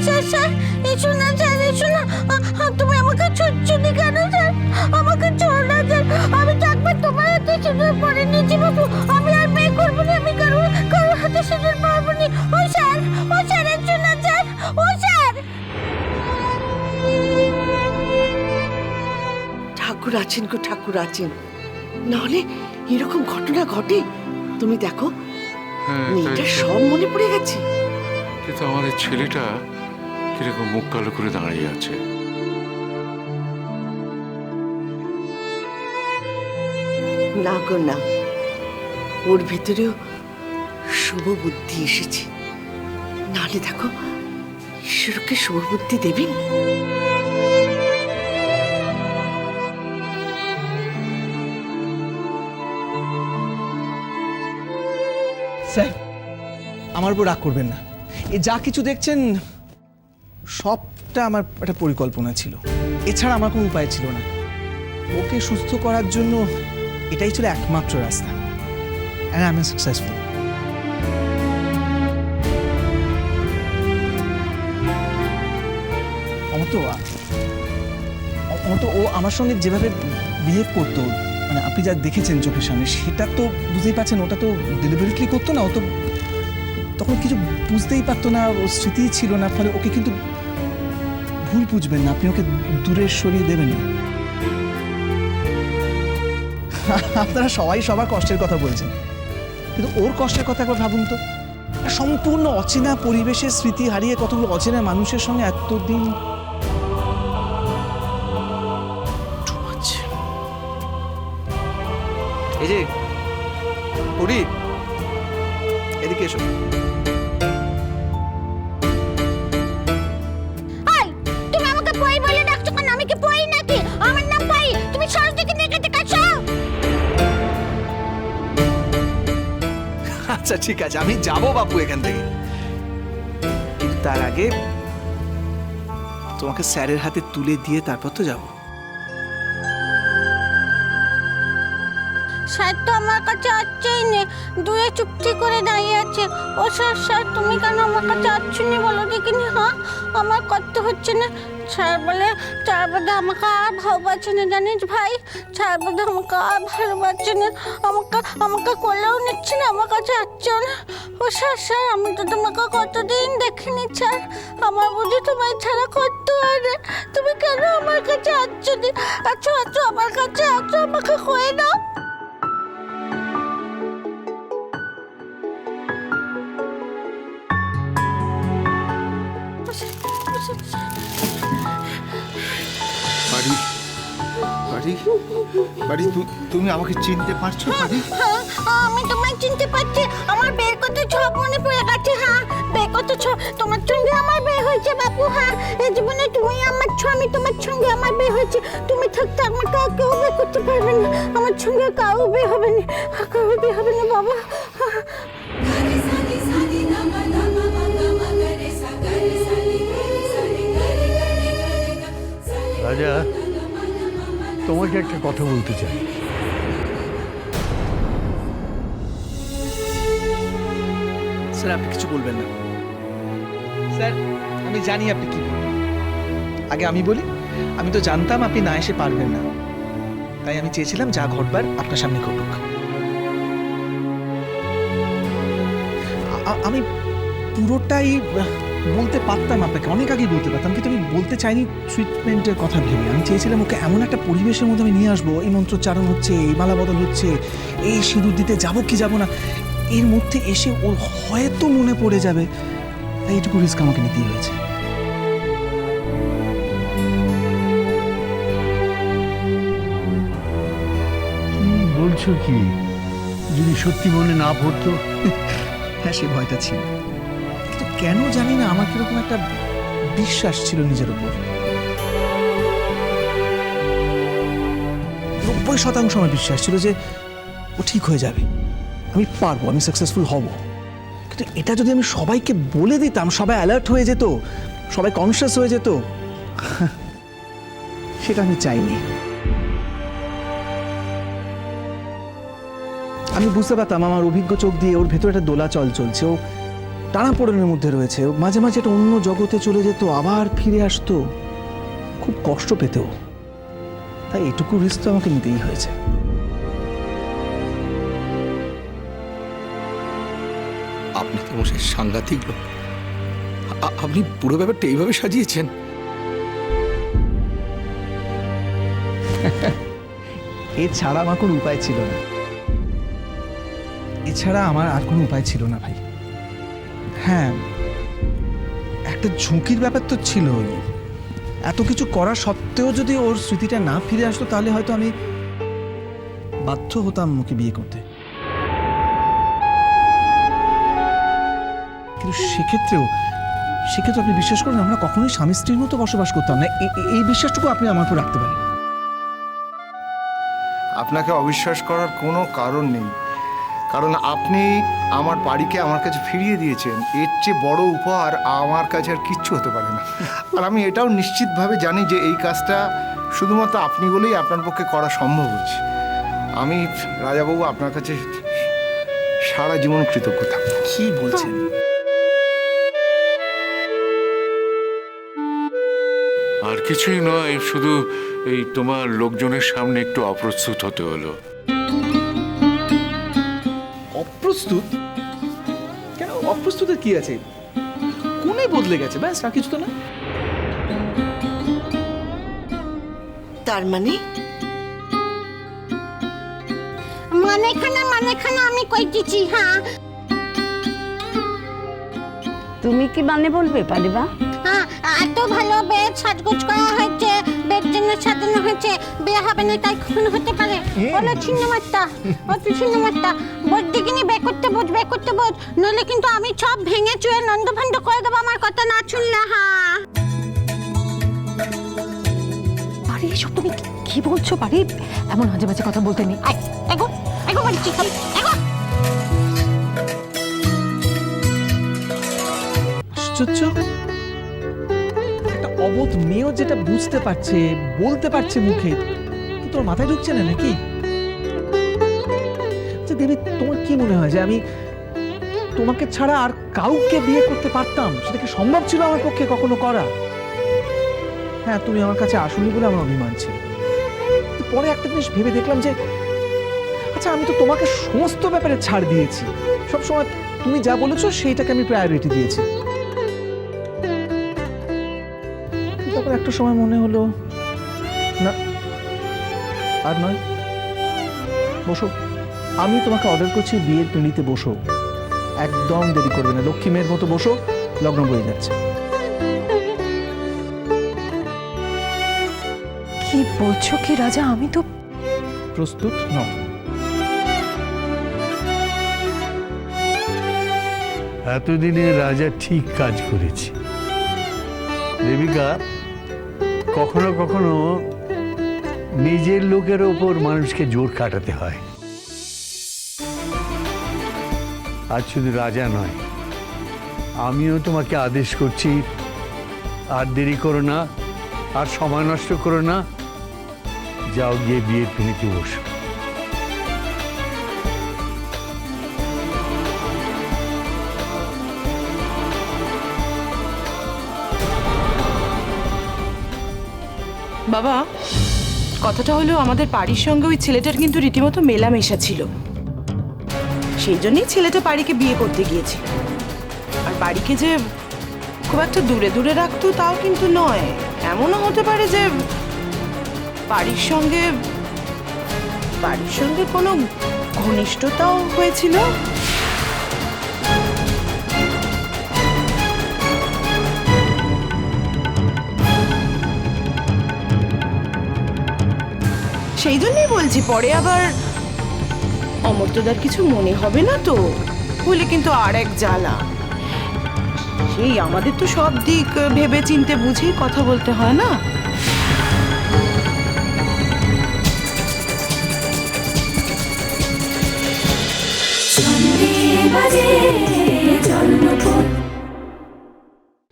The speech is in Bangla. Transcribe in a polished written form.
স্যার স্যার এসো না স্যার এসো না। তুমি আমাকে ছুটছুনি কেন স্যার? আমাকে ছোড়ো না স্যার। আমি থাকবে তোমার হাতে সিঁদুর পরে নিয়েছি বাবু। আমি আর বিয়ে করবো না। আমি কারোর হাতে সিঁদুর পরবো না। ও স্যার এসো না স্যার। ও স্যার। ঠাকুর আছেন গো, ঠাকুর আছেন, নাহলে এরকম ঘটনা ঘটে? তুমি দেখো মেয়েটা সব মনে পড়ে গেছে। কিন্তু আমাদের ছেলেটা কিরকম মুখ কালো করে দাঁড়িয়ে আছে। না গো না, ওর ভেতরেও শুভ বুদ্ধি এসেছে। নাহলে দেখো ঈশ্বরকে শুভ বুদ্ধি দেবেন। স্যার, আমার উপর রাগ করবেন না। এ যা কিছু দেখছেন সবটা আমার একটা পরিকল্পনা ছিল। এছাড়া আমার কোনো উপায় ছিল না। ওকে সুস্থ করার জন্য এটাই ছিল একমাত্র রাস্তা। And I am successful. অমতো ও আমার সঙ্গে যেভাবে বিহেভ করতো, মানে আপনি যা দেখেছেন চোখের সামনে, সেটা তো বুঝতেই পারছেন ওটা তো ডেলিভারিটলি করতো না। ও তো তখন কিছু বুঝতেই পারতো না, ও স্মৃতি ছিল না। ফলে ওকে কিন্তু ভুল বুঝবেন না, আপনি ওকে দূরে সরিয়ে দেবেন না। আপনারা সবাই সবার কষ্টের কথা বলছেন, কিন্তু ওর কষ্টের কথা একবার ভাবুন তো। সম্পূর্ণ অচেনা পরিবেশের স্মৃতি হারিয়ে কতগুলো অচেনা মানুষের সঙ্গে এতদিন। এই যে পরি, এদিকে এসো। তুমি আমাকে পই বলে ডাকছো কেন? আমি কি পই নাকি? আমার নাম পই। তুমি সরো থেকে নেকাতে কাছো। আচ্ছা ঠিক আছে, আমি যাব বাপু এখান থেকে, কিন্তু তার আগে তোমাকে স্যারের হাতে তুলে দিয়ে তারপর তো যাব। স্যার তো আমার কাছে আসছেই নে, দূরে চুপটি করে দাঁড়িয়ে আছে। ও স্যার স্যার তুমি কেন আমার কাছে আসছনি বলো দেখিনি? হ্যাঁ আমার কত হচ্ছে না। স্যার বলে আমাকে আর ভালোবাসে না জানিস ভাই। স্যার বলে আমাকে আর ভালোবাসছে না, আমাকে কোলেও নিচ্ছে না, আমার কাছে আসছেও না। ও স্যার আমি তো তোমাকে কতদিন দেখিনি স্যার। আমার বুঝি তোমায় ছাড়া করতে হয় না। তুমি কেন আমার কাছে আসছনি? আচ্ছা আমার কাছে আছো, আমাকে কয়ে দাও। বাড়ি বাড়ি বাড়ি, তুমি আমাকে চিনতে পারছো বাড়ি? হ্যাঁ আমি তোমায় চিনতে পারছি। আমার বের করতে সব মনে পড়ে গেছে। হ্যাঁ বের করতে তোমার সঙ্গে আমার বিয়ে হয়েছে বাপু। হ্যাঁ এই জীবনে তুমি আমার আমি তোমার সঙ্গে আমার বিয়ে হয়েছে। তুমি থাকতে আমাকে কেউ বিয়ে করতে পারবে না। আমার সঙ্গে কাউ বিয়ে হবে না, কাউ বিয়ে হবে না বাবা। রাজা, তোমাকে একটা কথা বলতে চাই। স্যার আপনি কিছু বলবেন না। স্যার আমি জানি আপনি কি বলবেন, আগে আমি বলি। আমি তো জানতাম আপনি না এসে পারবেন না, তাই আমি চেয়েছিলাম যা ঘটবার আপনার সামনে ঘটুক। আমি পুরোটাই বলতে পারতাম আপনাকে, অনেক আগেই বলতে পারতাম, কিন্তু আমি বলতে চাইনি ট্রিটমেন্টের কথা ভেবে। আমি চেয়েছিলাম ওকে এমন একটা পরিবেশের মধ্যে আমি নিয়ে আসবো, এই মন্ত্রোচ্চারণ হচ্ছে, এই মালা বদল হচ্ছে, এই সিঁদুর দিতে যাবো কি যাবো না, এর মধ্যে এসে ওর হয়তো মনে পড়ে যাবে, তাই এইটুকু রিস্ক আমাকে নিতেই হয়েছে। বলছো কি? যদি সত্যি মনে না পড়তো? হ্যাঁ সে ভয়টা ছিল, কিন্তু কেন জানি না আমার কিরকম একটা বিশ্বাস ছিল নিজের উপর। 90% আমার বিশ্বাস ছিল যে ও ঠিক হয়ে যাবে, আমি পারবো, আমি সাকসেসফুল হব। কিন্তু এটা যদি আমি সবাইকে বলে দিতাম, সবাই অ্যালার্ট হয়ে যেত, সবাই কনসিয়াস হয়ে যেত, সেটা আমি চাইনি। আমি বুঝতে পারতাম আমার অভিজ্ঞ চোখ দিয়ে ওর ভেতরে একটা দোলাচল চলছে। ও টানাপোড়েনের মধ্যে রয়েছে, মাঝে মাঝে একটা অন্য জগতে চলে যেত, আবার ফিরে আসতো, খুব কষ্ট পেত। তাই এটুকু রিস্ক তো আমাকে নিতেই হয়েছে। আপনি তো মশাই সাংঘাতিক লোক। আপনি পুরো ব্যাপারটা এইভাবে সাজিয়েছেন। এছাড়া আমার কোনো উপায় ছিল না, এছাড়া আমার আর কোনো উপায় ছিল না ভাই। হ্যাঁ, একটা ঝুঁকির ব্যাপার তো ছিলই। এত কিছু করা সত্ত্বেও যদি ওর স্মৃতিটা না ফিরে আসতো, তাহলে হয়তো আমি বাধ্য হতাম ওকে বিয়ে করতে। কিন্তু সেক্ষেত্রেও আপনি বিশ্বাস করুন, আমরা কখনোই স্বামী স্ত্রীর মতো বসবাস করতাম না। এই বিশ্বাসটুকু আপনি আমার উপর রাখতে পারেন। আপনাকে অবিশ্বাস করার কোনো কারণ নেই, কারণ আপনি আমার বাড়িকে আমার কাছে ফিরিয়ে দিয়েছেন। এর চেয়ে বড় উপহার আমার কাছে আর কিচ্ছু হতে পারে না। আর আমি এটাও নিশ্চিতভাবে জানি যে এই কাজটা শুধুমাত্র আপনি বলেই আপনার পক্ষে করা সম্ভব হচ্ছে। আমি রাজাবাবু আপনার কাছে সারা জীবন কৃতজ্ঞ থাকব। কি বলছেন? আর কিছুই নয়, শুধু এই তোমার লোকজনের সামনে একটু অপ্রস্তুত হতে হলো। অপ্রস্তুত? কেন, অপ্রস্তুতের কি আছে? কোনে বদলে গেছে, ব্যাস, আর কিছু তো না। তার মানে মানেখানা আমি কই দিচ্ছি। হ্যাঁ, তুমি কি মানে বলবে পারিবা? হ্যাঁ, এত ভালো বেড সাজগোজ করা হয়েছে, বেড জন্য সাজানো হয়েছে, বিয়ে হবে না তাই কখনো হতে পারে? বলো ছিন্নমাত্রা, বৈদিকিনি বে করতে বোঝ, নইলে কিন্তু আমি সব ভেঙে চুয়ে নন্দভণ্ড করে দেবো আমার কথা না শুনলে। হ্যাঁ, আরে এসব তুমি কি বলছো পারি? এমন আজে বাজে কথা বলতে নেই। এগো বলছি, এগো। আশ্চর্য, একটা অবোধ মেয়েও যেটা বুঝতে পারছে, বলতে পারছে মুখে, কিন্তু তোর মাথায় ঢুকছে না নাকি? আচ্ছা দেবী, তোমার কি মনে হয় যে আমি তোমাকে ছাড়া আর কাউকে বিয়ে করতে পারতাম? সেটা কি সম্ভব ছিল আমার পক্ষে কখনো করা? হ্যাঁ, তুমি আমার কাছে আসলে বলে আমার অভিমান ছিল। পরে একটা জিনিস ভেবে দেখলাম যে আচ্ছা, আমি তো তোমাকে সমস্ত ব্যাপারে ছাড় দিয়েছি, সবসময় তুমি যা বলেছো সেইটাকে আমি প্রায়োরিটি দিয়েছি। তারপর একটা সময় মনে হলো না, আর নয়, বসো, আমি তোমাকে অর্ডার করছি বিয়ের পিঁড়িতে বসো, একদম দেরি করবে না, লক্ষ্মী মেয়ের মতো বসো, লগ্ন বয়ে যাচ্ছে। কি বলছো কি রাজা? আমি তো প্রস্তুত নও। এতদিনে রাজা ঠিক কাজ করেছে। দেবিকা, কখনো কখনো নিজের লোকের ওপর মানুষকে জোর কাটাতে হয়। আজ শুধু রাজা নয়, আমিও তোমাকে আদেশ করছি, আর দেরি করো না, আর সময় নষ্ট করো না, যাও গিয়ে বিয়ের পিঁড়িতে বসো। বাবা, কথাটা হলো আমাদের বাড়ির সঙ্গে ওই ছেলেটার কিন্তু রীতিমতো মেলামেশা ছিল, সেই জন্যই ছেলেটা বাড়িকে বিয়ে করতে গিয়েছিল। আর বাড়িকে যে খুব একটা দূরে দূরে রাখতো তাও কিন্তু নয়, এমনও হতে পারে যে বাড়ির সঙ্গে কোনো ঘনিষ্ঠতাও হয়েছিল। সেই জন্যই বলছি, পরে আবার অমর্ত্যদার কিছু মনে হবে না তো, বলে কিন্তু আর এক জ্বালা। সেই আমাদের তো সব দিক ভেবে চিনতে বুঝেই কথা বলতে হয় না।